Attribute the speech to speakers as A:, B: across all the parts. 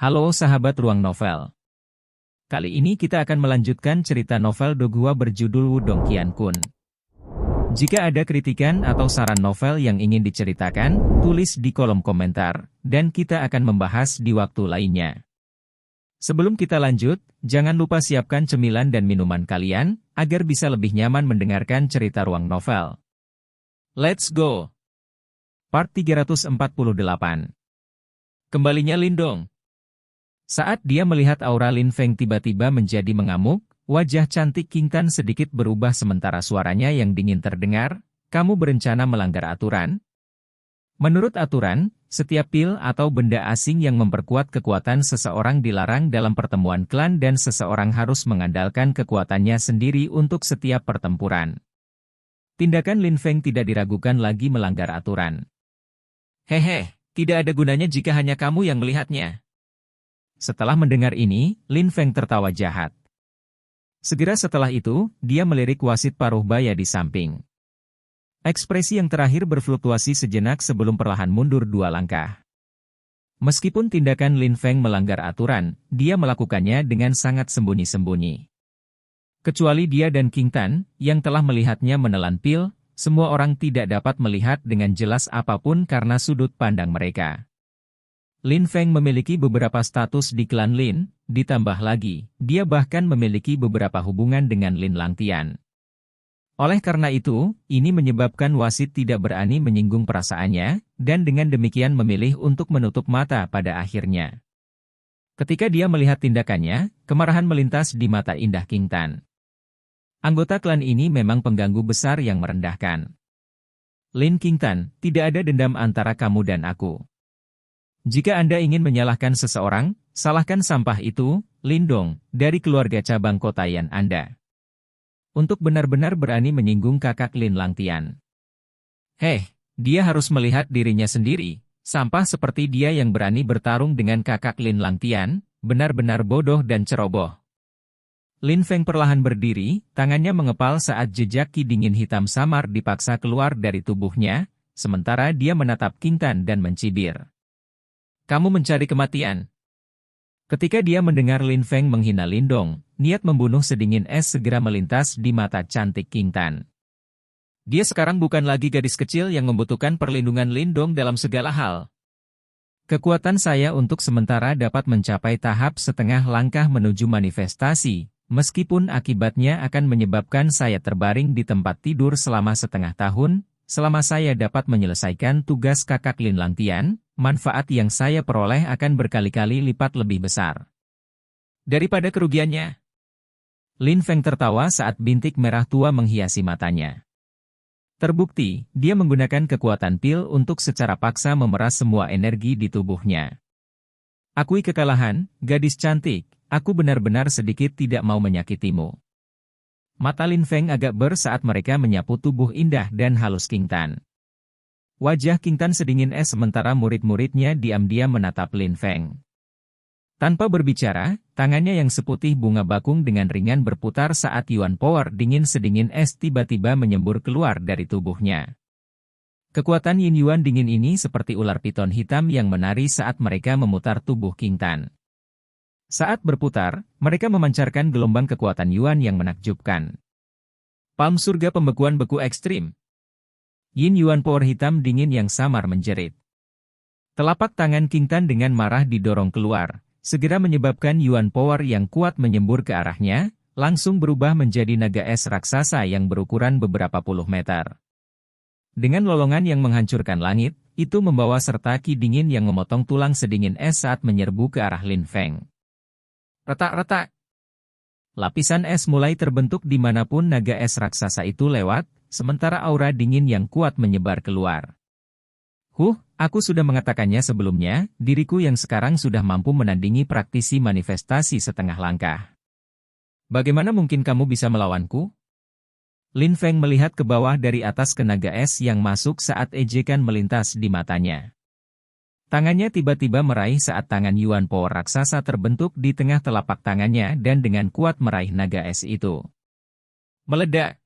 A: Halo sahabat Ruang Novel. Kali ini kita akan melanjutkan cerita novel Dogua berjudul Wudong Qiankun. Jika ada kritikan atau saran novel yang ingin diceritakan, tulis di kolom komentar, dan kita akan membahas di waktu lainnya. Sebelum kita lanjut, jangan lupa siapkan cemilan dan minuman kalian, agar bisa lebih nyaman mendengarkan cerita Ruang Novel. Let's go! Part 348. Kembalinya Lindong. Saat dia melihat aura Lin Feng tiba-tiba menjadi mengamuk, wajah cantik King Tan sedikit berubah sementara suaranya yang dingin terdengar, "Kamu berencana melanggar aturan?" Menurut aturan, setiap pil atau benda asing yang memperkuat kekuatan seseorang dilarang dalam pertemuan klan dan seseorang harus mengandalkan kekuatannya sendiri untuk setiap pertempuran. Tindakan Lin Feng tidak diragukan lagi melanggar aturan. "Hehe, tidak ada gunanya jika hanya kamu yang melihatnya." Setelah mendengar ini, Lin Feng tertawa jahat. Segera setelah itu, dia melirik wasit paruh baya di samping. Ekspresi yang terakhir berfluktuasi sejenak sebelum perlahan mundur 2 langkah. Meskipun tindakan Lin Feng melanggar aturan, dia melakukannya dengan sangat sembunyi-sembunyi. Kecuali dia dan King Tan, yang telah melihatnya menelan pil, semua orang tidak dapat melihat dengan jelas apapun karena sudut pandang mereka. Lin Feng memiliki beberapa status di klan Lin, ditambah lagi, dia bahkan memiliki beberapa hubungan dengan Lin Langtian. Oleh karena itu, ini menyebabkan wasit tidak berani menyinggung perasaannya, dan dengan demikian memilih untuk menutup mata pada akhirnya. Ketika dia melihat tindakannya, kemarahan melintas di mata indah King Tan. Anggota klan ini memang pengganggu besar yang merendahkan. Lin King Tan, tidak ada dendam antara kamu dan aku. Jika Anda ingin menyalahkan seseorang, salahkan sampah itu, Lindong, dari keluarga cabang Kotayan Anda. Untuk benar-benar berani menyinggung kakak Lin Langtian. Dia harus melihat dirinya sendiri, sampah seperti dia yang berani bertarung dengan kakak Lin Langtian, benar-benar bodoh dan ceroboh. Lin Feng perlahan berdiri, tangannya mengepal saat jejak ki dingin hitam samar dipaksa keluar dari tubuhnya, sementara dia menatap King Tan dan mencibir. "Kamu mencari kematian." Ketika dia mendengar Lin Feng menghina Lindong, niat membunuh sedingin es segera melintas di mata cantik King Tan. Dia sekarang bukan lagi gadis kecil yang membutuhkan perlindungan Lindong dalam segala hal. Kekuatan saya untuk sementara dapat mencapai tahap setengah langkah menuju manifestasi, meskipun akibatnya akan menyebabkan saya terbaring di tempat tidur selama setengah tahun, selama saya dapat menyelesaikan tugas kakak Lin Langtian, manfaat yang saya peroleh akan berkali-kali lipat lebih besar daripada kerugiannya. Lin Feng tertawa saat bintik merah tua menghiasi matanya. Terbukti, dia menggunakan kekuatan pil untuk secara paksa memeras semua energi di tubuhnya. "Akui kekalahan, gadis cantik, aku benar-benar sedikit tidak mau menyakitimu." Mata Lin Feng agak ber saat mereka menyapu tubuh indah dan halus King Tan. Wajah King Tan sedingin es sementara murid-muridnya diam-diam menatap Lin Feng. Tanpa berbicara, tangannya yang seputih bunga bakung dengan ringan berputar saat Yuan Power dingin sedingin es tiba-tiba menyembur keluar dari tubuhnya. Kekuatan Yin Yuan dingin ini seperti ular piton hitam yang menari saat mereka memutar tubuh King Tan. Saat berputar, mereka memancarkan gelombang kekuatan Yuan yang menakjubkan. Palm surga pembekuan beku ekstrim. Yin Yuan Power hitam dingin yang samar menjerit. Telapak tangan King Tan dengan marah didorong keluar, segera menyebabkan Yuan Power yang kuat menyembur ke arahnya, langsung berubah menjadi naga es raksasa yang berukuran beberapa puluh meter. Dengan lolongan yang menghancurkan langit, itu membawa serta ki dingin yang memotong tulang sedingin es saat menyerbu ke arah Lin Feng. Retak-retak. Lapisan es mulai terbentuk dimanapun naga es raksasa itu lewat, sementara aura dingin yang kuat menyebar keluar. Aku sudah mengatakannya sebelumnya, diriku yang sekarang sudah mampu menandingi praktisi manifestasi setengah langkah. Bagaimana mungkin kamu bisa melawanku? Lin Feng melihat ke bawah dari atas ke naga es yang masuk saat ejekan melintas di matanya. Tangannya tiba-tiba meraih saat tangan Yuan Power raksasa terbentuk di tengah telapak tangannya dan dengan kuat meraih naga es itu. Meledak.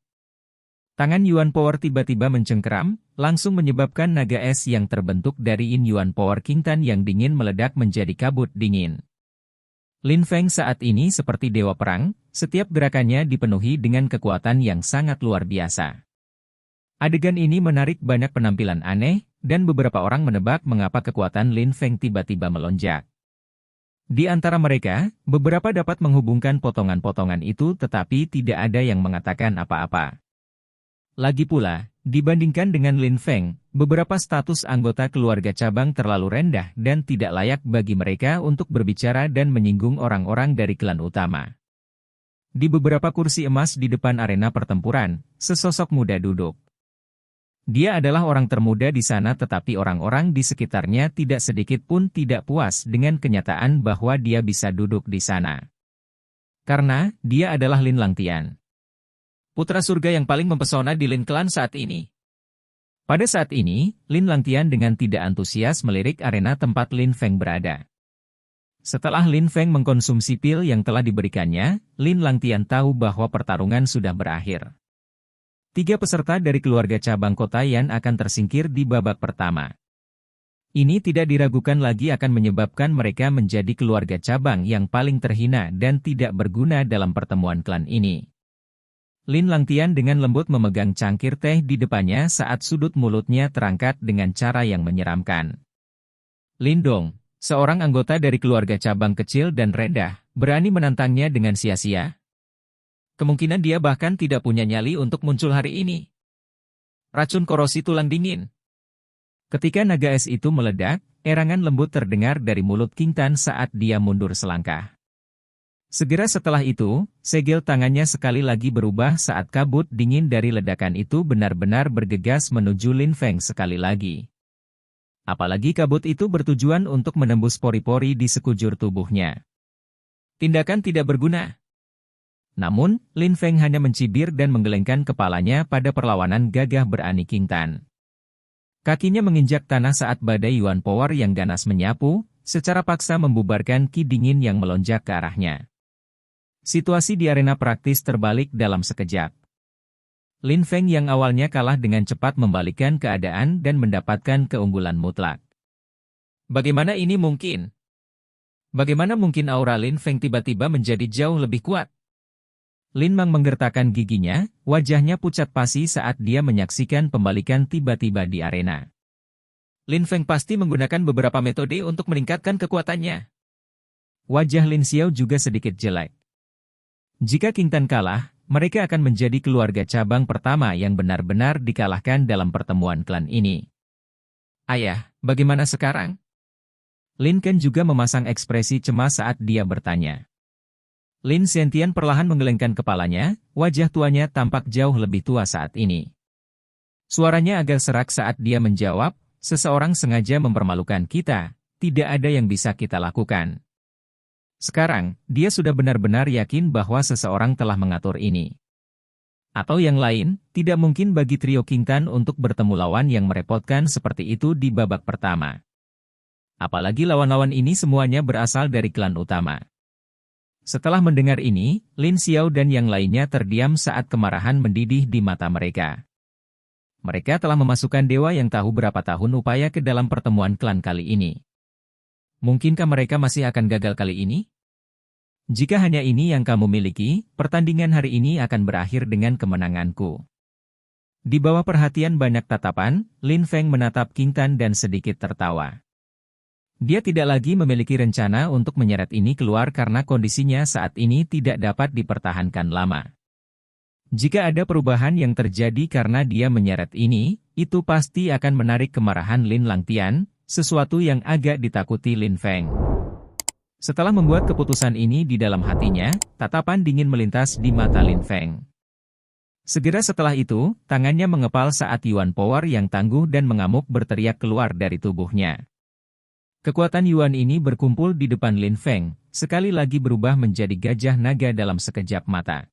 A: Tangan Yuan Power tiba-tiba mencengkeram, langsung menyebabkan naga es yang terbentuk dari Yin Yuan Power King Tan yang dingin meledak menjadi kabut dingin. Lin Feng saat ini seperti dewa perang, setiap gerakannya dipenuhi dengan kekuatan yang sangat luar biasa. Adegan ini menarik banyak penampilan aneh, dan beberapa orang menebak mengapa kekuatan Lin Feng tiba-tiba melonjak. Di antara mereka, beberapa dapat menghubungkan potongan-potongan itu tetapi tidak ada yang mengatakan apa-apa. Lagi pula, dibandingkan dengan Lin Feng, beberapa status anggota keluarga cabang terlalu rendah dan tidak layak bagi mereka untuk berbicara dan menyinggung orang-orang dari klan utama. Di beberapa kursi emas di depan arena pertempuran, sesosok muda duduk. Dia adalah orang termuda di sana tetapi orang-orang di sekitarnya tidak sedikit pun tidak puas dengan kenyataan bahwa dia bisa duduk di sana. Karena, dia adalah Lin Langtian. Putra surga yang paling mempesona di Lin Clan saat ini. Pada saat ini, Lin Langtian dengan tidak antusias melirik arena tempat Lin Feng berada. Setelah Lin Feng mengkonsumsi pil yang telah diberikannya, Lin Langtian tahu bahwa pertarungan sudah berakhir. 3 peserta dari keluarga cabang kota Yan akan tersingkir di babak pertama. Ini tidak diragukan lagi akan menyebabkan mereka menjadi keluarga cabang yang paling terhina dan tidak berguna dalam pertemuan klan ini. Lin Langtian dengan lembut memegang cangkir teh di depannya saat sudut mulutnya terangkat dengan cara yang menyeramkan. Lin Dong, seorang anggota dari keluarga cabang kecil dan rendah, berani menantangnya dengan sia-sia? Kemungkinan dia bahkan tidak punya nyali untuk muncul hari ini. Racun korosi tulang dingin. Ketika naga es itu meledak, erangan lembut terdengar dari mulut King Tan saat dia mundur selangkah. Segera setelah itu, segel tangannya sekali lagi berubah saat kabut dingin dari ledakan itu benar-benar bergegas menuju Lin Feng sekali lagi. Apalagi kabut itu bertujuan untuk menembus pori-pori di sekujur tubuhnya. Tindakan tidak berguna. Namun, Lin Feng hanya mencibir dan menggelengkan kepalanya pada perlawanan gagah berani King Tan. Kakinya menginjak tanah saat badai Yuan Power yang ganas menyapu, secara paksa membubarkan ki dingin yang melonjak ke arahnya. Situasi di arena praktis terbalik dalam sekejap. Lin Feng yang awalnya kalah dengan cepat membalikkan keadaan dan mendapatkan keunggulan mutlak. Bagaimana ini mungkin? Bagaimana mungkin aura Lin Feng tiba-tiba menjadi jauh lebih kuat? Lin Mang menggertakkan giginya, wajahnya pucat pasi saat dia menyaksikan pembalikan tiba-tiba di arena. Lin Feng pasti menggunakan beberapa metode untuk meningkatkan kekuatannya. Wajah Lin Xiao juga sedikit jelek. Jika King Tan kalah, mereka akan menjadi keluarga cabang pertama yang benar-benar dikalahkan dalam pertemuan klan ini. Ayah, bagaimana sekarang? Lin Ken juga memasang ekspresi cemas saat dia bertanya. Lin Xiantian perlahan menggelengkan kepalanya, wajah tuanya tampak jauh lebih tua saat ini. Suaranya agak serak saat dia menjawab, seseorang sengaja mempermalukan kita, tidak ada yang bisa kita lakukan. Sekarang, dia sudah benar-benar yakin bahwa seseorang telah mengatur ini. Atau yang lain, tidak mungkin bagi trio King Tan untuk bertemu lawan yang merepotkan seperti itu di babak pertama. Apalagi lawan-lawan ini semuanya berasal dari klan utama. Setelah mendengar ini, Lin Xiao dan yang lainnya terdiam saat kemarahan mendidih di mata mereka. Mereka telah memasukkan dewa yang tahu berapa tahun upaya ke dalam pertemuan klan kali ini. Mungkinkah mereka masih akan gagal kali ini? Jika hanya ini yang kamu miliki, pertandingan hari ini akan berakhir dengan kemenanganku. Di bawah perhatian banyak tatapan, Lin Feng menatap King Tan dan sedikit tertawa. Dia tidak lagi memiliki rencana untuk menyeret ini keluar karena kondisinya saat ini tidak dapat dipertahankan lama. Jika ada perubahan yang terjadi karena dia menyeret ini, itu pasti akan menarik kemarahan Lin Langtian, sesuatu yang agak ditakuti Lin Feng. Setelah membuat keputusan ini di dalam hatinya, tatapan dingin melintas di mata Lin Feng. Segera setelah itu, tangannya mengepal saat Yuan Power yang tangguh dan mengamuk berteriak keluar dari tubuhnya. Kekuatan Yuan ini berkumpul di depan Lin Feng, sekali lagi berubah menjadi gajah naga dalam sekejap mata.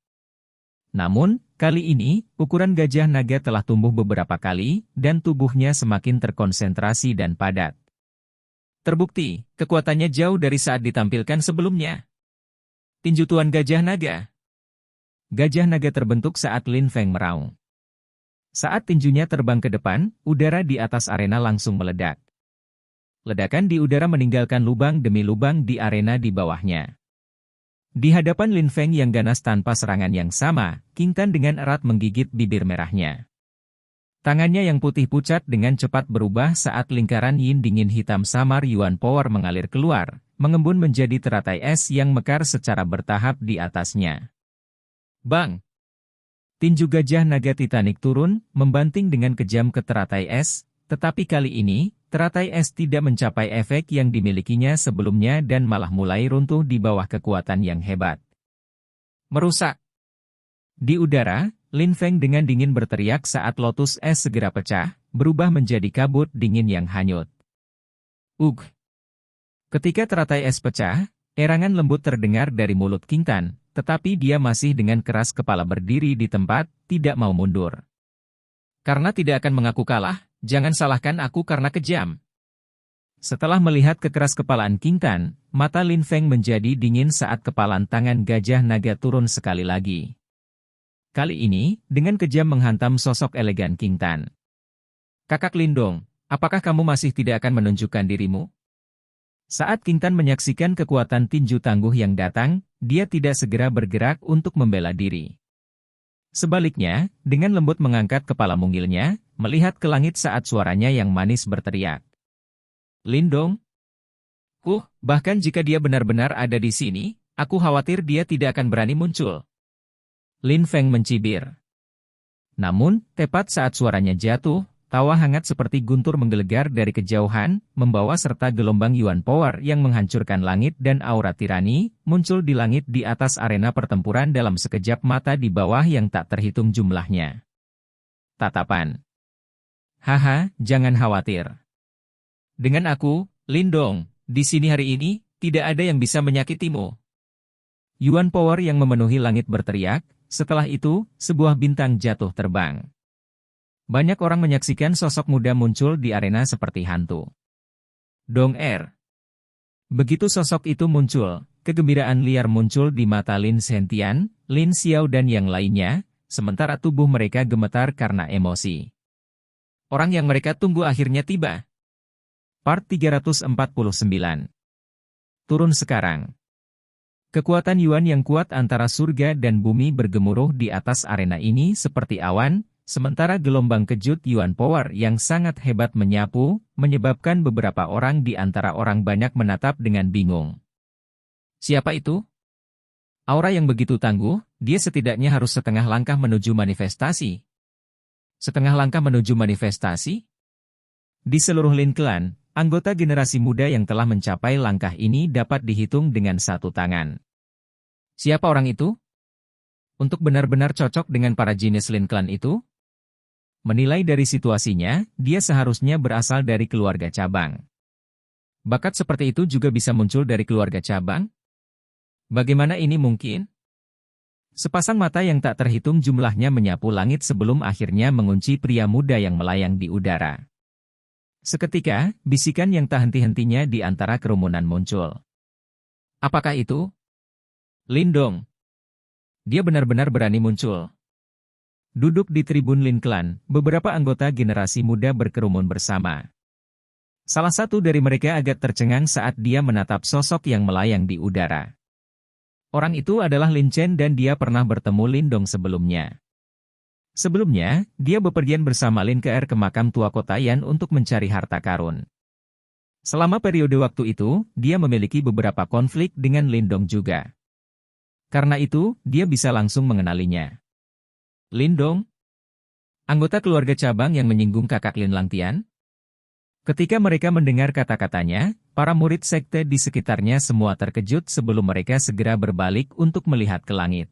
A: Namun, kali ini, ukuran gajah naga telah tumbuh beberapa kali, dan tubuhnya semakin terkonsentrasi dan padat. Terbukti, kekuatannya jauh dari saat ditampilkan sebelumnya. Tinju Tuan Gajah Naga. Gajah naga terbentuk saat Lin Feng meraung. Saat tinjunya terbang ke depan, udara di atas arena langsung meledak. Ledakan di udara meninggalkan lubang demi lubang di arena di bawahnya. Di hadapan Lin Feng yang ganas tanpa serangan yang sama, King Tan dengan erat menggigit bibir merahnya. Tangannya yang putih pucat dengan cepat berubah saat lingkaran yin dingin hitam samar Yuan Power mengalir keluar, mengembun menjadi teratai es yang mekar secara bertahap di atasnya. Bang! Tinju gajah naga Titanic turun, membanting dengan kejam ke teratai es, tetapi kali ini, teratai es tidak mencapai efek yang dimilikinya sebelumnya dan malah mulai runtuh di bawah kekuatan yang hebat. Merusak! Di udara, Lin Feng dengan dingin berteriak saat lotus es segera pecah, berubah menjadi kabut dingin yang hanyut. Ugh! Ketika teratai es pecah, erangan lembut terdengar dari mulut King Tan, tetapi dia masih dengan keras kepala berdiri di tempat, tidak mau mundur. Karena tidak akan mengaku kalah, jangan salahkan aku karena kejam. Setelah melihat kekeras-kepalaan King Tan, mata Lin Feng menjadi dingin saat kepalan tangan gajah naga turun sekali lagi. Kali ini, dengan kejam menghantam sosok elegan King Tan. Kakak Lindong, apakah kamu masih tidak akan menunjukkan dirimu? Saat King Tan menyaksikan kekuatan tinju tangguh yang datang, dia tidak segera bergerak untuk membela diri. Sebaliknya, dengan lembut mengangkat kepala mungilnya, melihat ke langit saat suaranya yang manis berteriak. Lindong? Bahkan jika dia benar-benar ada di sini, aku khawatir dia tidak akan berani muncul. Lin Feng mencibir. Namun, tepat saat suaranya jatuh, tawa hangat seperti guntur menggelegar dari kejauhan, membawa serta gelombang Yuan Power yang menghancurkan langit dan aura tirani, muncul di langit di atas arena pertempuran dalam sekejap mata di bawah yang tak terhitung jumlahnya. Tatapan. Haha, jangan khawatir. Dengan aku, Lindong, di sini hari ini, tidak ada yang bisa menyakitimu. Yuan Power yang memenuhi langit berteriak. Setelah itu, sebuah bintang jatuh terbang. Banyak orang menyaksikan sosok muda muncul di arena seperti hantu. Dong Er. Begitu sosok itu muncul, kegembiraan liar muncul di mata Lin Sentian, Lin Xiao dan yang lainnya, sementara tubuh mereka gemetar karena emosi. Orang yang mereka tunggu akhirnya tiba. Part 349. Turun sekarang. Kekuatan Yuan yang kuat antara surga dan bumi bergemuruh di atas arena ini seperti awan, sementara gelombang kejut Yuan Power yang sangat hebat menyapu, menyebabkan beberapa orang di antara orang banyak menatap dengan bingung. Siapa itu? Aura yang begitu tangguh, dia setidaknya harus setengah langkah menuju manifestasi. Setengah langkah menuju manifestasi? Di seluruh Lin Clan, anggota generasi muda yang telah mencapai langkah ini dapat dihitung dengan satu tangan. Siapa orang itu? Untuk benar-benar cocok dengan para jenis Lin Clan itu? Menilai dari situasinya, dia seharusnya berasal dari keluarga cabang. Bakat seperti itu juga bisa muncul dari keluarga cabang? Bagaimana ini mungkin? Sepasang mata yang tak terhitung jumlahnya menyapu langit sebelum akhirnya mengunci pria muda yang melayang di udara. Seketika, bisikan yang tak henti-hentinya di antara kerumunan muncul. Apakah itu? Lindong. Dia benar-benar berani muncul. Duduk di tribun Lin Clan, beberapa anggota generasi muda berkerumun bersama. Salah satu dari mereka agak tercengang saat dia menatap sosok yang melayang di udara. Orang itu adalah Lin Chen dan dia pernah bertemu Lindong sebelumnya. Sebelumnya, dia bepergian bersama Lin Keer ke makam tua kota Yan untuk mencari harta karun. Selama periode waktu itu, dia memiliki beberapa konflik dengan Lindong juga. Karena itu, dia bisa langsung mengenalinya. Lindong? Anggota keluarga cabang yang menyinggung kakak Lin Langtian? Ketika mereka mendengar kata-katanya, para murid sekte di sekitarnya semua terkejut sebelum mereka segera berbalik untuk melihat ke langit.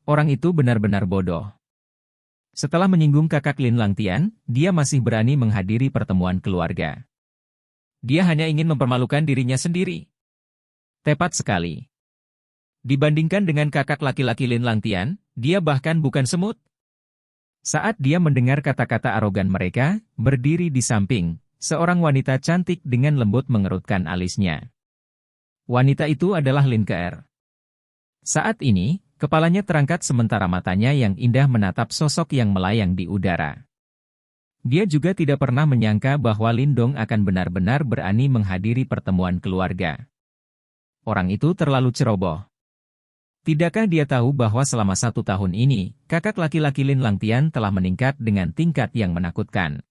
A: Orang itu benar-benar bodoh. Setelah menyinggung kakak Lin Langtian, dia masih berani menghadiri pertemuan keluarga. Dia hanya ingin mempermalukan dirinya sendiri. Tepat sekali. Dibandingkan dengan kakak laki-laki Lin Langtian, dia bahkan bukan semut. Saat dia mendengar kata-kata arogan mereka, berdiri di samping, seorang wanita cantik dengan lembut mengerutkan alisnya. Wanita itu adalah Lin Keer. Saat ini, kepalanya terangkat sementara matanya yang indah menatap sosok yang melayang di udara. Dia juga tidak pernah menyangka bahwa Lindong akan benar-benar berani menghadiri pertemuan keluarga. Orang itu terlalu ceroboh. Tidakkah dia tahu bahwa selama 1 tahun ini, kakak laki-laki Lin Langtian telah meningkat dengan tingkat yang menakutkan.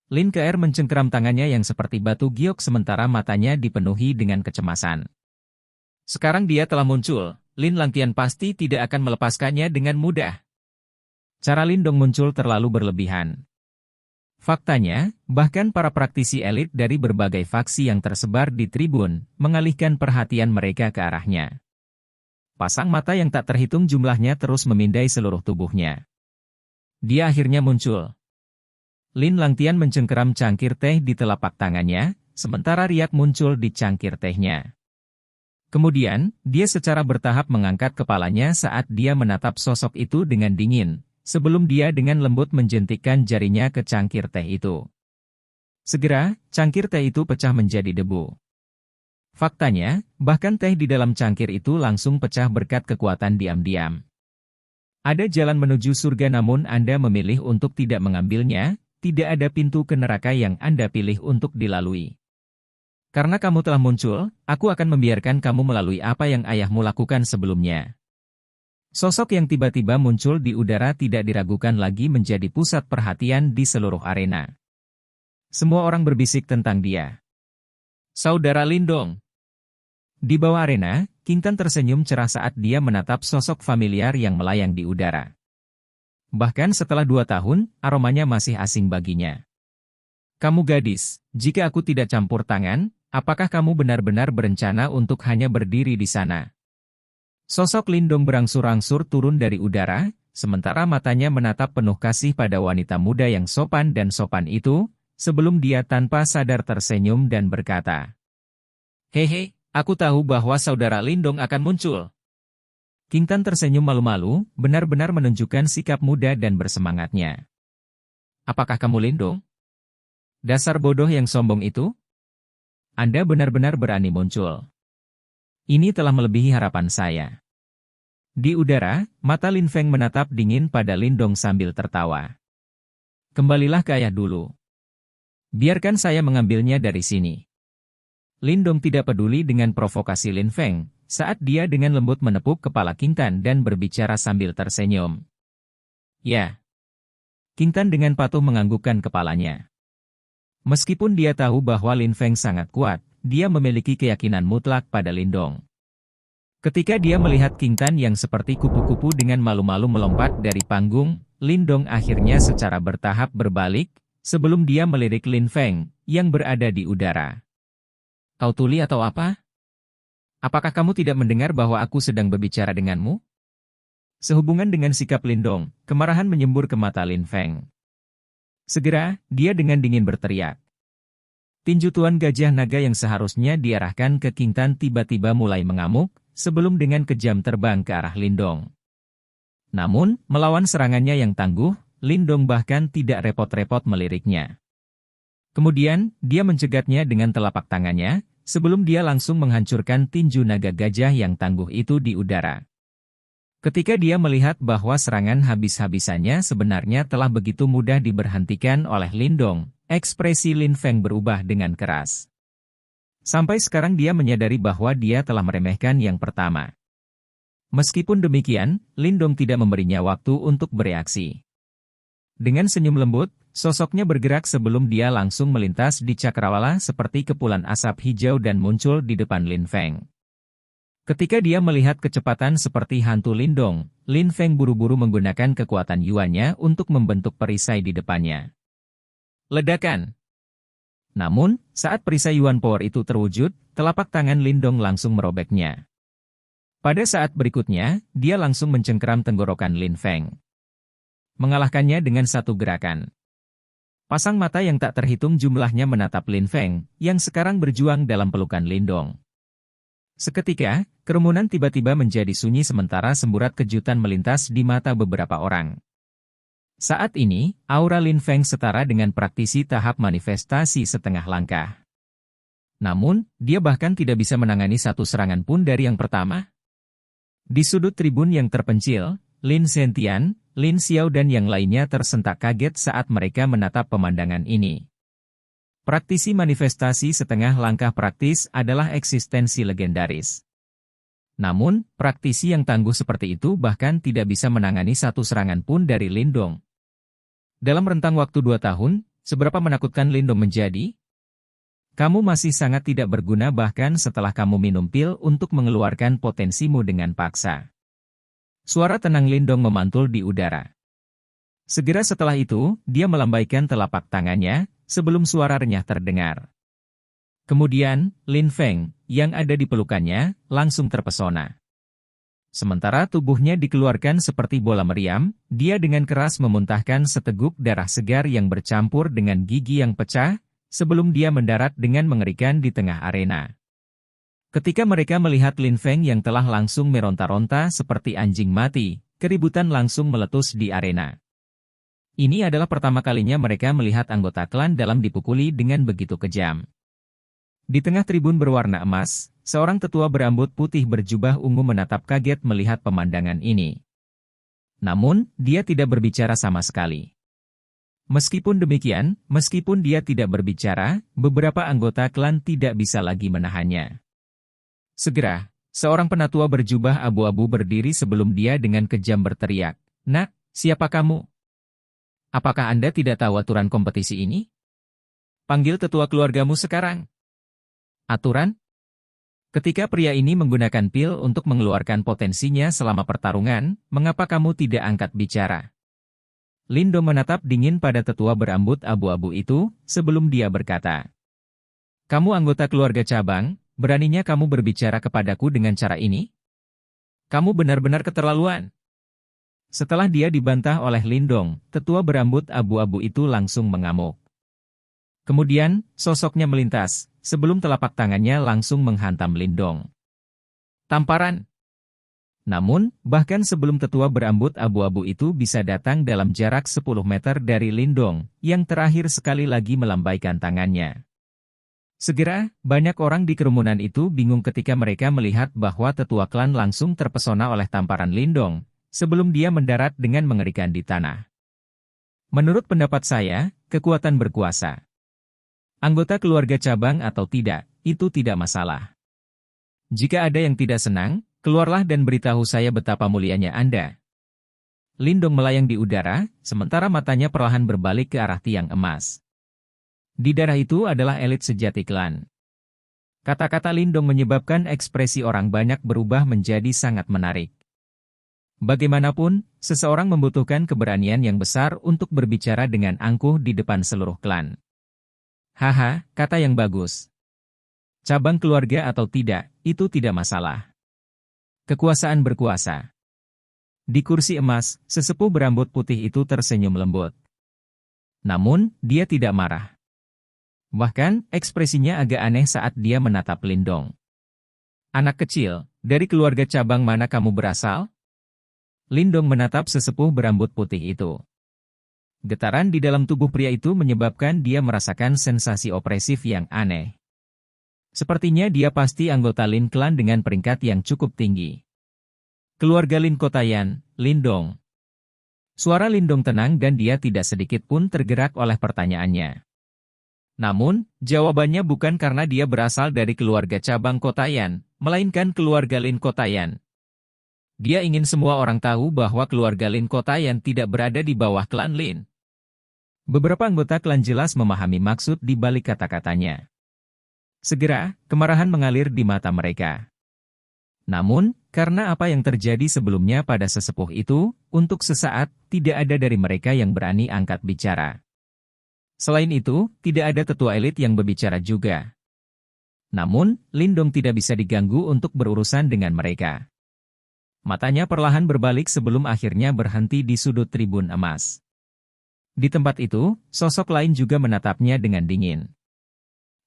A: Lin Keer mencengkeram tangannya yang seperti batu giok sementara matanya dipenuhi dengan kecemasan. Sekarang dia telah muncul, Lin Langtian pasti tidak akan melepaskannya dengan mudah. Cara Lindong muncul terlalu berlebihan. Faktanya, bahkan para praktisi elit dari berbagai faksi yang tersebar di tribun, mengalihkan perhatian mereka ke arahnya. Pasang mata yang tak terhitung jumlahnya terus memindai seluruh tubuhnya. Dia akhirnya muncul. Lin Langtian mencengkeram cangkir teh di telapak tangannya, sementara riak muncul di cangkir tehnya. Kemudian, dia secara bertahap mengangkat kepalanya saat dia menatap sosok itu dengan dingin, sebelum dia dengan lembut menjentikkan jarinya ke cangkir teh itu. Segera, cangkir teh itu pecah menjadi debu. Faktanya, bahkan teh di dalam cangkir itu langsung pecah berkat kekuatan diam-diam. Ada jalan menuju surga namun Anda memilih untuk tidak mengambilnya, tidak ada pintu ke neraka yang Anda pilih untuk dilalui. Karena kamu telah muncul, aku akan membiarkan kamu melalui apa yang ayahmu lakukan sebelumnya. Sosok yang tiba-tiba muncul di udara tidak diragukan lagi menjadi pusat perhatian di seluruh arena. Semua orang berbisik tentang dia. Saudara Lindong. Di bawah arena, King Tan tersenyum cerah saat dia menatap sosok familiar yang melayang di udara. Bahkan setelah 2 tahun, aromanya masih asing baginya. Kamu gadis, jika aku tidak campur tangan, apakah kamu benar-benar berencana untuk hanya berdiri di sana? Sosok Lindong berangsur-angsur turun dari udara, sementara matanya menatap penuh kasih pada wanita muda yang sopan dan sopan itu, sebelum dia tanpa sadar tersenyum dan berkata, "Hehe, aku tahu bahwa saudara Lindong akan muncul." King Tan tersenyum malu-malu, benar-benar menunjukkan sikap muda dan bersemangatnya. "Apakah kamu Lindong? Dasar bodoh yang sombong itu? Anda benar-benar berani muncul. Ini telah melebihi harapan saya." Di udara, mata Lin Feng menatap dingin pada Lindong sambil tertawa. "Kembalilah ke ayah dulu. Biarkan saya mengambilnya dari sini." Lindong tidak peduli dengan provokasi Lin Feng, saat dia dengan lembut menepuk kepala King Tan dan berbicara sambil tersenyum. "Ya." King Tan dengan patuh menganggukkan kepalanya. Meskipun dia tahu bahwa Lin Feng sangat kuat, dia memiliki keyakinan mutlak pada Lindong. Ketika dia melihat King Tan yang seperti kupu-kupu dengan malu-malu melompat dari panggung, Lindong akhirnya secara bertahap berbalik, sebelum dia melirik Lin Feng, yang berada di udara. "Kau tuli atau apa? Apakah kamu tidak mendengar bahwa aku sedang berbicara denganmu?" Sehubungan dengan sikap Lindong, kemarahan menyembur ke mata Lin Feng. Segera, dia dengan dingin berteriak. Tinju Tuan Gajah Naga yang seharusnya diarahkan ke King Tan tiba-tiba mulai mengamuk, sebelum dengan kejam terbang ke arah Lindong. Namun, melawan serangannya yang tangguh, Lindong bahkan tidak repot-repot meliriknya. Kemudian, dia mencegatnya dengan telapak tangannya, sebelum dia langsung menghancurkan tinju naga gajah yang tangguh itu di udara. Ketika dia melihat bahwa serangan habis-habisannya sebenarnya telah begitu mudah diberhentikan oleh Lindong, ekspresi Lin Feng berubah dengan keras. Sampai sekarang dia menyadari bahwa dia telah meremehkan yang pertama. Meskipun demikian, Lindong tidak memberinya waktu untuk bereaksi. Dengan senyum lembut, sosoknya bergerak sebelum dia langsung melintas di cakrawala seperti kepulan asap hijau dan muncul di depan Lin Feng. Ketika dia melihat kecepatan seperti hantu Lindong, Lin Feng buru-buru menggunakan kekuatan yuannya untuk membentuk perisai di depannya. Ledakan! Namun, saat perisai Yuan Power itu terwujud, telapak tangan Lindong langsung merobeknya. Pada saat berikutnya, dia langsung mencengkeram tenggorokan Lin Feng, mengalahkannya dengan satu gerakan. Pasang mata yang tak terhitung jumlahnya menatap Lin Feng, yang sekarang berjuang dalam pelukan Lindong. Seketika, kerumunan tiba-tiba menjadi sunyi sementara semburat kejutan melintas di mata beberapa orang. Saat ini, aura Lin Feng setara dengan praktisi tahap manifestasi setengah langkah. Namun, dia bahkan tidak bisa menangani satu serangan pun dari yang pertama. Di sudut tribun yang terpencil, Lin Zentian, Lin Xiao dan yang lainnya tersentak kaget saat mereka menatap pemandangan ini. Praktisi manifestasi setengah langkah praktis adalah eksistensi legendaris. Namun, praktisi yang tangguh seperti itu bahkan tidak bisa menangani satu serangan pun dari Lindong. Dalam rentang waktu 2 tahun, seberapa menakutkan Lindong menjadi? Kamu masih sangat tidak berguna bahkan setelah kamu minum pil untuk mengeluarkan potensimu dengan paksa. Suara tenang Lindong memantul di udara. Segera setelah itu, dia melambaikan telapak tangannya, sebelum suara renyah terdengar. Kemudian, Lin Feng, yang ada di pelukannya, langsung terpesona. Sementara tubuhnya dikeluarkan seperti bola meriam, dia dengan keras memuntahkan seteguk darah segar yang bercampur dengan gigi yang pecah, sebelum dia mendarat dengan mengerikan di tengah arena. Ketika mereka melihat Lin Feng yang telah langsung meronta-ronta seperti anjing mati, keributan langsung meletus di arena. Ini adalah pertama kalinya mereka melihat anggota klan dalam dipukuli dengan begitu kejam. Di tengah tribun berwarna emas, seorang tetua berambut putih berjubah ungu menatap kaget melihat pemandangan ini. Namun, dia tidak berbicara sama sekali. Meskipun demikian, meskipun dia tidak berbicara, beberapa anggota klan tidak bisa lagi menahannya. Segera, seorang penatua berjubah abu-abu berdiri sebelum dia dengan kejam berteriak, "Nak, siapa kamu? Apakah Anda tidak tahu aturan kompetisi ini? Panggil tetua keluargamu sekarang." Aturan? Ketika pria ini menggunakan pil untuk mengeluarkan potensinya selama pertarungan, mengapa kamu tidak angkat bicara? Lindong menatap dingin pada tetua berambut abu-abu itu, sebelum dia berkata, "Kamu anggota keluarga cabang, beraninya kamu berbicara kepadaku dengan cara ini? Kamu benar-benar keterlaluan." Setelah dia dibantah oleh Lindong, tetua berambut abu-abu itu langsung mengamuk. Kemudian, sosoknya melintas, sebelum telapak tangannya langsung menghantam Lindong. Tamparan. Namun, bahkan sebelum tetua berambut abu-abu itu bisa datang dalam jarak 10 meter dari Lindong, yang terakhir sekali lagi melambaikan tangannya. Segera, banyak orang di kerumunan itu bingung ketika mereka melihat bahwa tetua klan langsung terpesona oleh tamparan Lindong, sebelum dia mendarat dengan mengerikan di tanah. Menurut pendapat saya, kekuatan berkuasa. Anggota keluarga cabang atau tidak, itu tidak masalah. Jika ada yang tidak senang, keluarlah dan beritahu saya betapa mulianya Anda. Lindong melayang di udara, sementara matanya perlahan berbalik ke arah tiang emas. Di darah itu adalah elit sejati klan. Kata-kata Lindong menyebabkan ekspresi orang banyak berubah menjadi sangat menarik. Bagaimanapun, seseorang membutuhkan keberanian yang besar untuk berbicara dengan angkuh di depan seluruh klan. Haha, kata yang bagus. Cabang keluarga atau tidak, itu tidak masalah. Kekuasaan berkuasa. Di kursi emas, sesepuh berambut putih itu tersenyum lembut. Namun, dia tidak marah. Bahkan, ekspresinya agak aneh saat dia menatap Lindong. "Anak kecil, dari keluarga cabang mana kamu berasal?" Lindong menatap sesepuh berambut putih itu. Getaran di dalam tubuh pria itu menyebabkan dia merasakan sensasi opresif yang aneh. Sepertinya dia pasti anggota Lin Clan dengan peringkat yang cukup tinggi. "Keluarga Lin Kotayan, Lindong." Suara Lindong tenang dan dia tidak sedikit pun tergerak oleh pertanyaannya. Namun, jawabannya bukan karena dia berasal dari keluarga cabang Kotayan, melainkan keluarga Lin Kotayan. Dia ingin semua orang tahu bahwa keluarga Lin Kotayan tidak berada di bawah klan Lin. Beberapa anggota klan jelas memahami maksud di balik kata-katanya. Segera, kemarahan mengalir di mata mereka. Namun, karena apa yang terjadi sebelumnya pada sesepuh itu, untuk sesaat, tidak ada dari mereka yang berani angkat bicara. Selain itu, tidak ada tetua elit yang berbicara juga. Namun, Lindong tidak bisa diganggu untuk berurusan dengan mereka. Matanya perlahan berbalik sebelum akhirnya berhenti di sudut tribun emas. Di tempat itu, sosok lain juga menatapnya dengan dingin.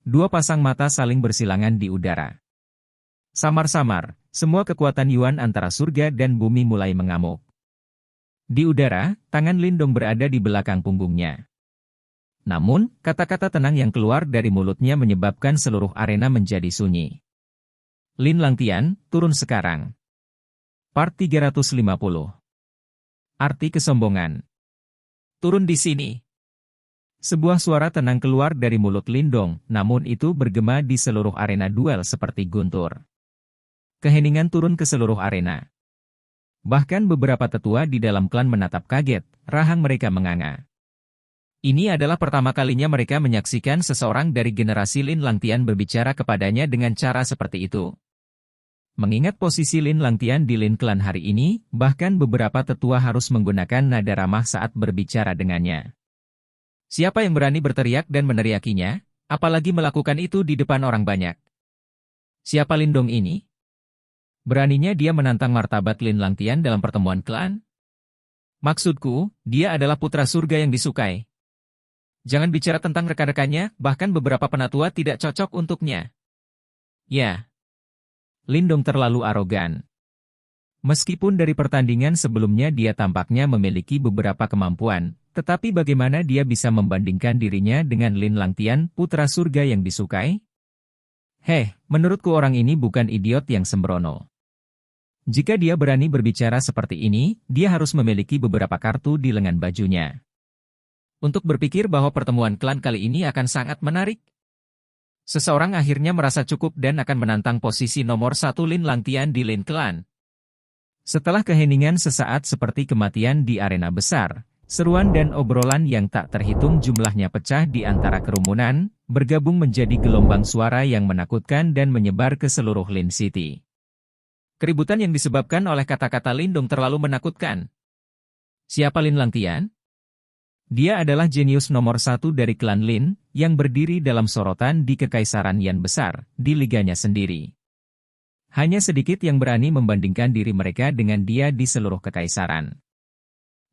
A: Dua pasang mata saling bersilangan di udara. Samar-samar, semua kekuatan Yuan antara surga dan bumi mulai mengamuk. Di udara, tangan Lindong berada di belakang punggungnya. Namun, kata-kata tenang yang keluar dari mulutnya menyebabkan seluruh arena menjadi sunyi. "Lin Langtian, turun sekarang." Part 350. Arti kesombongan. Turun di sini. Sebuah suara tenang keluar dari mulut Lindong, namun itu bergema di seluruh arena duel seperti guntur. Keheningan turun ke seluruh arena. Bahkan beberapa tetua di dalam klan menatap kaget, rahang mereka menganga. Ini adalah pertama kalinya mereka menyaksikan seseorang dari generasi Lin Langtian berbicara kepadanya dengan cara seperti itu. Mengingat posisi Lin Langtian di Lin Clan hari ini, bahkan beberapa tetua harus menggunakan nada ramah saat berbicara dengannya. Siapa yang berani berteriak dan meneriakinya, apalagi melakukan itu di depan orang banyak? Siapa Lindong ini? Beraninya dia menantang martabat Lin Langtian dalam pertemuan klan? Maksudku, dia adalah putra surga yang disukai. Jangan bicara tentang rekan-rekannya, bahkan beberapa penatua tidak cocok untuknya. Ya. Lindong terlalu arogan. Meskipun dari pertandingan sebelumnya dia tampaknya memiliki beberapa kemampuan, tetapi bagaimana dia bisa membandingkan dirinya dengan Lin Langtian, putra surga yang disukai? Menurutku orang ini bukan idiot yang sembrono. Jika dia berani berbicara seperti ini, dia harus memiliki beberapa kartu di lengan bajunya. Untuk berpikir bahwa pertemuan klan kali ini akan sangat menarik. Seseorang akhirnya merasa cukup dan akan menantang posisi nomor 1 Lin Langtian di Lin Clan. Setelah keheningan sesaat seperti kematian di arena besar, seruan dan obrolan yang tak terhitung jumlahnya pecah di antara kerumunan, bergabung menjadi gelombang suara yang menakutkan dan menyebar ke seluruh Lin City. Keributan yang disebabkan oleh kata-kata Lindong terlalu menakutkan. Siapa Lin Langtian? Dia adalah jenius nomor 1 dari klan Lin, yang berdiri dalam sorotan di Kekaisaran Yan Besar, di liganya sendiri. Hanya sedikit yang berani membandingkan diri mereka dengan dia di seluruh kekaisaran.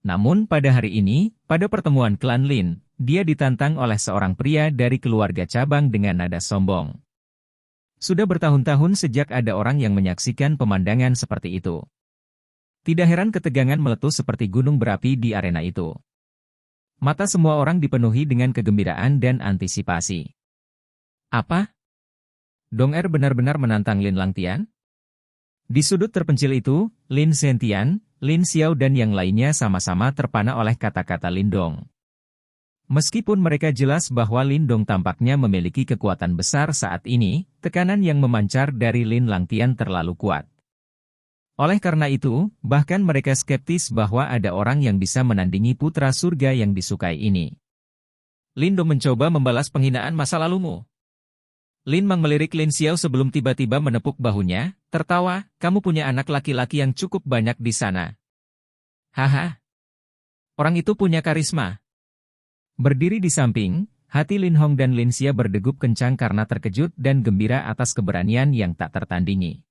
A: Namun pada hari ini, pada pertemuan klan Lin, dia ditantang oleh seorang pria dari keluarga cabang dengan nada sombong. Sudah bertahun-tahun sejak ada orang yang menyaksikan pemandangan seperti itu. Tidak heran ketegangan meletus seperti gunung berapi di arena itu. Mata semua orang dipenuhi dengan kegembiraan dan antisipasi. Apa? Dong Er benar-benar menantang Lin Langtian? Di sudut terpencil itu, Lin Zentian, Lin Xiao dan yang lainnya sama-sama terpana oleh kata-kata Lindong. Meskipun mereka jelas bahwa Lindong tampaknya memiliki kekuatan besar saat ini, tekanan yang memancar dari Lin Langtian terlalu kuat. Oleh karena itu, bahkan mereka skeptis bahwa ada orang yang bisa menandingi putra surga yang disukai ini. Lindong mencoba membalas penghinaan masa lalumu. Lin Mang melirik Lin Xiao sebelum tiba-tiba menepuk bahunya, tertawa, kamu punya anak laki-laki yang cukup banyak di sana. Haha. Orang itu punya karisma. Berdiri di samping, hati Lin Hong dan Lin Xia berdegup kencang karena terkejut dan gembira atas keberanian yang tak tertandingi.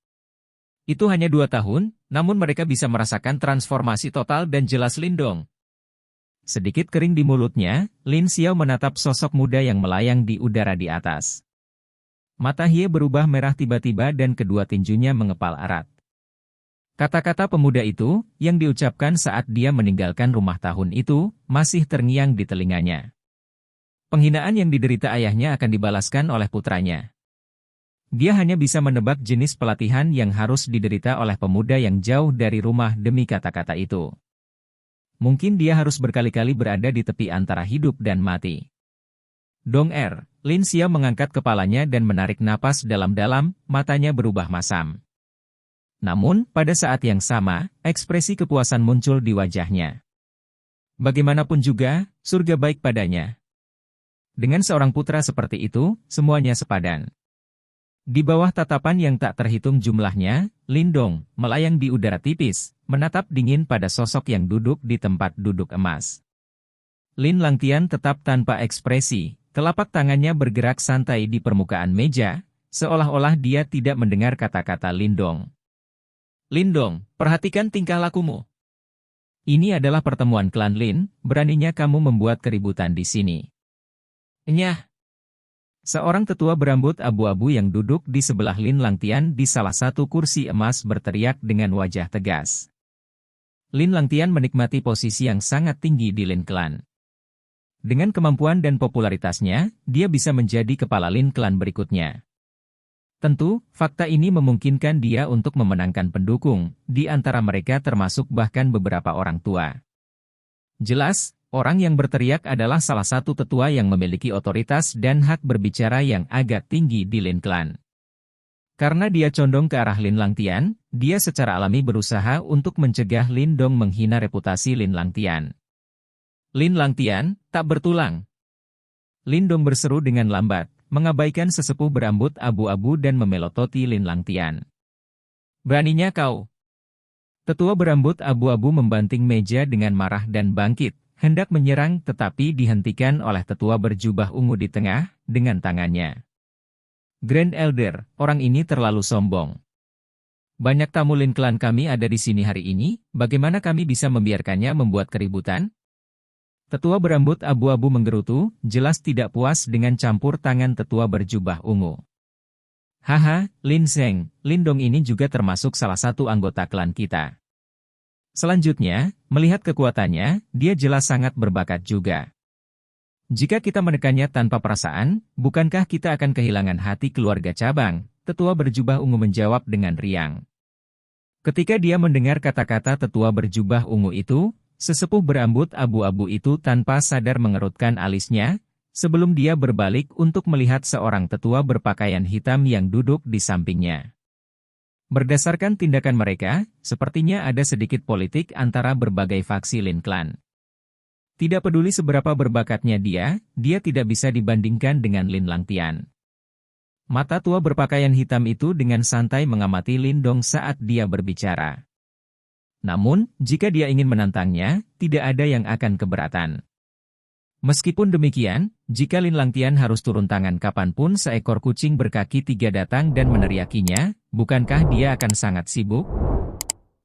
A: Itu hanya 2 tahun, namun mereka bisa merasakan transformasi total dan jelas Lindong. Sedikit kering di mulutnya, Lin Xiao menatap sosok muda yang melayang di udara di atas. Mata Hie berubah merah tiba-tiba dan kedua tinjunya mengepal erat. Kata-kata pemuda itu, yang diucapkan saat dia meninggalkan rumah tahun itu, masih terngiang di telinganya. Penghinaan yang diderita ayahnya akan dibalaskan oleh putranya. Dia hanya bisa menebak jenis pelatihan yang harus diderita oleh pemuda yang jauh dari rumah demi kata-kata itu. Mungkin dia harus berkali-kali berada di tepi antara hidup dan mati. Dong Er, Lin Xiao mengangkat kepalanya dan menarik napas dalam-dalam, matanya berubah masam. Namun, pada saat yang sama, ekspresi kepuasan muncul di wajahnya. Bagaimanapun juga, surga baik padanya. Dengan seorang putra seperti itu, semuanya sepadan. Di bawah tatapan yang tak terhitung jumlahnya, Lindong, melayang di udara tipis, menatap dingin pada sosok yang duduk di tempat duduk emas. Lin Langtian tetap tanpa ekspresi, telapak tangannya bergerak santai di permukaan meja, seolah-olah dia tidak mendengar kata-kata Lindong. Lindong, perhatikan tingkah lakumu. Ini adalah pertemuan klan Lin, beraninya kamu membuat keributan di sini. Nyah. Seorang tetua berambut abu-abu yang duduk di sebelah Lin Langtian di salah satu kursi emas berteriak dengan wajah tegas. Lin Langtian menikmati posisi yang sangat tinggi di Lin Clan. Dengan kemampuan dan popularitasnya, dia bisa menjadi kepala Lin Clan berikutnya. Tentu, fakta ini memungkinkan dia untuk memenangkan pendukung, di antara mereka termasuk bahkan beberapa orang tua. Jelas, Orang yang berteriak adalah salah satu tetua yang memiliki otoritas dan hak berbicara yang agak tinggi di Lin Clan. Karena dia condong ke arah Lin Langtian, dia secara alami berusaha untuk mencegah Lin Dong menghina reputasi Lin Langtian. Lin Langtian, tak bertulang. Lin Dong berseru dengan lambat, mengabaikan sesepuh berambut abu-abu dan memelototi Lin Langtian. Beraninya kau. Tetua berambut abu-abu membanting meja dengan marah dan bangkit, hendak menyerang tetapi dihentikan oleh tetua berjubah ungu di tengah, dengan tangannya. Grand Elder, orang ini terlalu sombong. Banyak tamu Lin Clan kami ada di sini hari ini, bagaimana kami bisa membiarkannya membuat keributan? Tetua berambut abu-abu menggerutu, jelas tidak puas dengan campur tangan tetua berjubah ungu. Haha, Lin Zeng, Lin Dong ini juga termasuk salah satu anggota klan kita. Selanjutnya, melihat kekuatannya, dia jelas sangat berbakat juga. Jika kita menekannya tanpa perasaan, bukankah kita akan kehilangan hati keluarga cabang? Tetua berjubah ungu menjawab dengan riang. Ketika dia mendengar kata-kata tetua berjubah ungu itu, sesepuh berambut abu-abu itu tanpa sadar mengerutkan alisnya, sebelum dia berbalik untuk melihat seorang tetua berpakaian hitam yang duduk di sampingnya. Berdasarkan tindakan mereka, sepertinya ada sedikit politik antara berbagai faksi Lin Clan. Tidak peduli seberapa berbakatnya dia tidak bisa dibandingkan dengan Lin Langtian. Mata tua berpakaian hitam itu dengan santai mengamati Lin Dong saat dia berbicara. Namun, jika dia ingin menantangnya, tidak ada yang akan keberatan. Meskipun demikian, jika Lin Langtian harus turun tangan kapanpun seekor kucing berkaki 3 datang dan meneriakinya, bukankah dia akan sangat sibuk?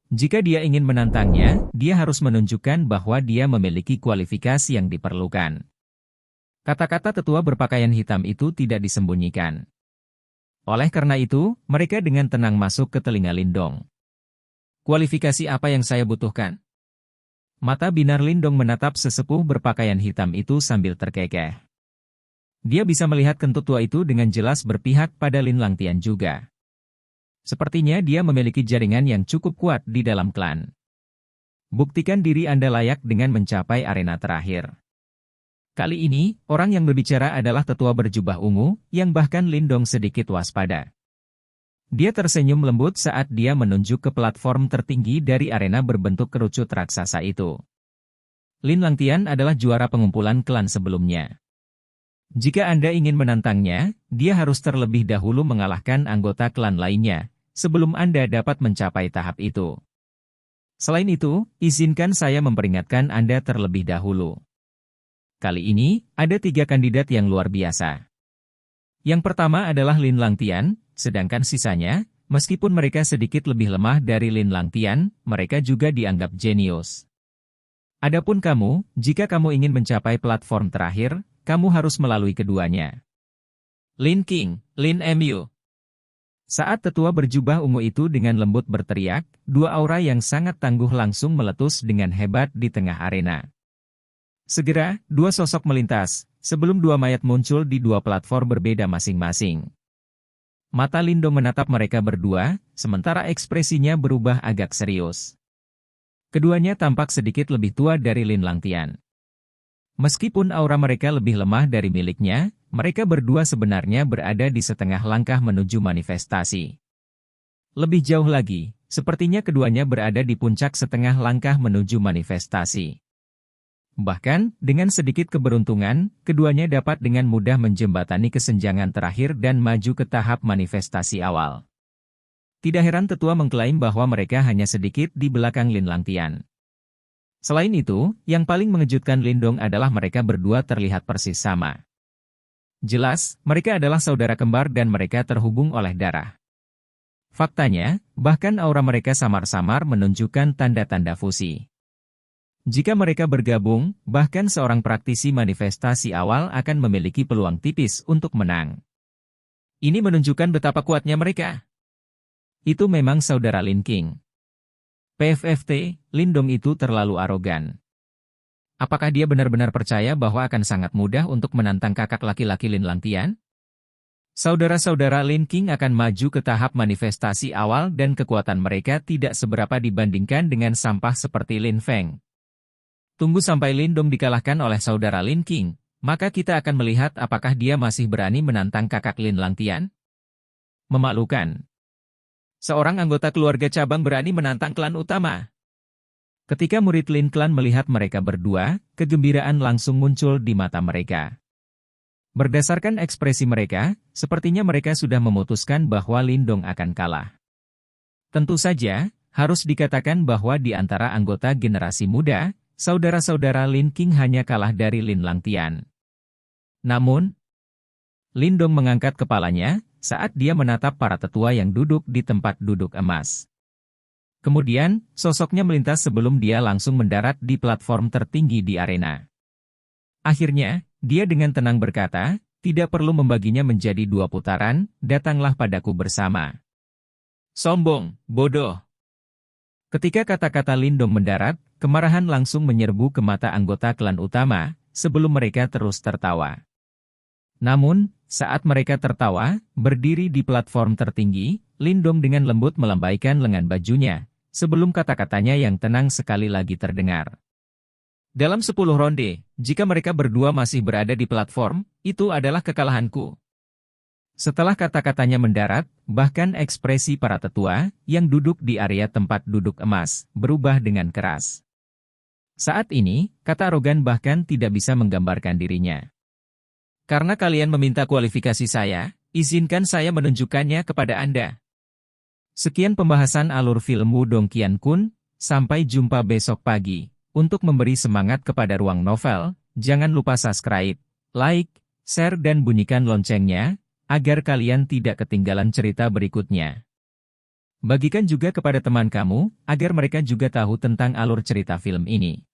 A: Jika dia ingin menantangnya, dia harus menunjukkan bahwa dia memiliki kualifikasi yang diperlukan. Kata-kata tetua berpakaian hitam itu tidak disembunyikan. Oleh karena itu, mereka dengan tenang masuk ke telinga Lin Dong. Kualifikasi apa yang saya butuhkan? Mata binar Lin Dong menatap sesepuh berpakaian hitam itu sambil terkekeh. Dia bisa melihat kentut tua itu dengan jelas berpihak pada Lin Langtian juga. Sepertinya dia memiliki jaringan yang cukup kuat di dalam klan. Buktikan diri Anda layak dengan mencapai arena terakhir. Kali ini, orang yang berbicara adalah tetua berjubah ungu, yang bahkan Lin Dong sedikit waspada. Dia tersenyum lembut saat dia menunjuk ke platform tertinggi dari arena berbentuk kerucut raksasa itu. Lin Langtian adalah juara pengumpulan klan sebelumnya. Jika Anda ingin menantangnya, dia harus terlebih dahulu mengalahkan anggota klan lainnya, sebelum Anda dapat mencapai tahap itu. Selain itu, izinkan saya memperingatkan Anda terlebih dahulu. Kali ini, ada 3 kandidat yang luar biasa. Yang pertama adalah Lin Langtian, sedangkan sisanya, meskipun mereka sedikit lebih lemah dari Lin Langtian, mereka juga dianggap jenius. Adapun kamu, jika kamu ingin mencapai platform terakhir, kamu harus melalui keduanya. Lin King, Lin Mu. Saat tetua berjubah ungu itu dengan lembut berteriak, 2 aura yang sangat tangguh langsung meletus dengan hebat di tengah arena. Segera, 2 sosok melintas, sebelum 2 mayat muncul di 2 platform berbeda masing-masing. Mata Lin Dong menatap mereka berdua, sementara ekspresinya berubah agak serius. Keduanya tampak sedikit lebih tua dari Lin Langtian. Meskipun aura mereka lebih lemah dari miliknya, mereka berdua sebenarnya berada di setengah langkah menuju manifestasi. Lebih jauh lagi, sepertinya keduanya berada di puncak setengah langkah menuju manifestasi. Bahkan, dengan sedikit keberuntungan, keduanya dapat dengan mudah menjembatani kesenjangan terakhir dan maju ke tahap manifestasi awal. Tidak heran tetua mengklaim bahwa mereka hanya sedikit di belakang Lin Langtian. Selain itu, yang paling mengejutkan Lin Dong adalah mereka berdua terlihat persis sama. Jelas, mereka adalah saudara kembar dan mereka terhubung oleh darah. Faktanya, bahkan aura mereka samar-samar menunjukkan tanda-tanda fusi. Jika mereka bergabung, bahkan seorang praktisi manifestasi awal akan memiliki peluang tipis untuk menang. Ini menunjukkan betapa kuatnya mereka. Itu memang saudara Lin King. PFFT, Lin Dong itu terlalu arogan. Apakah dia benar-benar percaya bahwa akan sangat mudah untuk menantang kakak laki-laki Lin Langtian? Saudara-saudara Lin King akan maju ke tahap manifestasi awal dan kekuatan mereka tidak seberapa dibandingkan dengan sampah seperti Lin Feng. Tunggu sampai Lindong dikalahkan oleh saudara Lin King, maka kita akan melihat apakah dia masih berani menantang kakak Lin Langtian. Memalukan. Seorang anggota keluarga cabang berani menantang klan utama. Ketika murid Lin Clan melihat mereka berdua, kegembiraan langsung muncul di mata mereka. Berdasarkan ekspresi mereka, sepertinya mereka sudah memutuskan bahwa Lindong akan kalah. Tentu saja, harus dikatakan bahwa di antara anggota generasi muda, saudara-saudara Lin King hanya kalah dari Lin Langtian. Namun, Lindong mengangkat kepalanya saat dia menatap para tetua yang duduk di tempat duduk emas. Kemudian, sosoknya melintas sebelum dia langsung mendarat di platform tertinggi di arena. Akhirnya, dia dengan tenang berkata, tidak perlu membaginya menjadi 2 putaran, datanglah padaku bersama. Sombong, bodoh. Ketika kata-kata Lindong mendarat, kemarahan langsung menyerbu ke mata anggota klan utama, sebelum mereka terus tertawa. Namun, saat mereka tertawa, berdiri di platform tertinggi, Lindong dengan lembut melambaikan lengan bajunya, sebelum kata-katanya yang tenang sekali lagi terdengar. Dalam 10 ronde, jika mereka berdua masih berada di platform, itu adalah kekalahanku. Setelah kata-katanya mendarat, bahkan ekspresi para tetua, yang duduk di area tempat duduk emas, berubah dengan keras. Saat ini, kata arogan bahkan tidak bisa menggambarkan dirinya. Karena kalian meminta kualifikasi saya, izinkan saya menunjukkannya kepada Anda. Sekian pembahasan alur film Wudong Qiankun, sampai jumpa besok pagi. Untuk memberi semangat kepada Ruang Novel, jangan lupa subscribe, like, share dan bunyikan loncengnya, agar kalian tidak ketinggalan cerita berikutnya. Bagikan juga kepada teman kamu, agar mereka juga tahu tentang alur cerita film ini.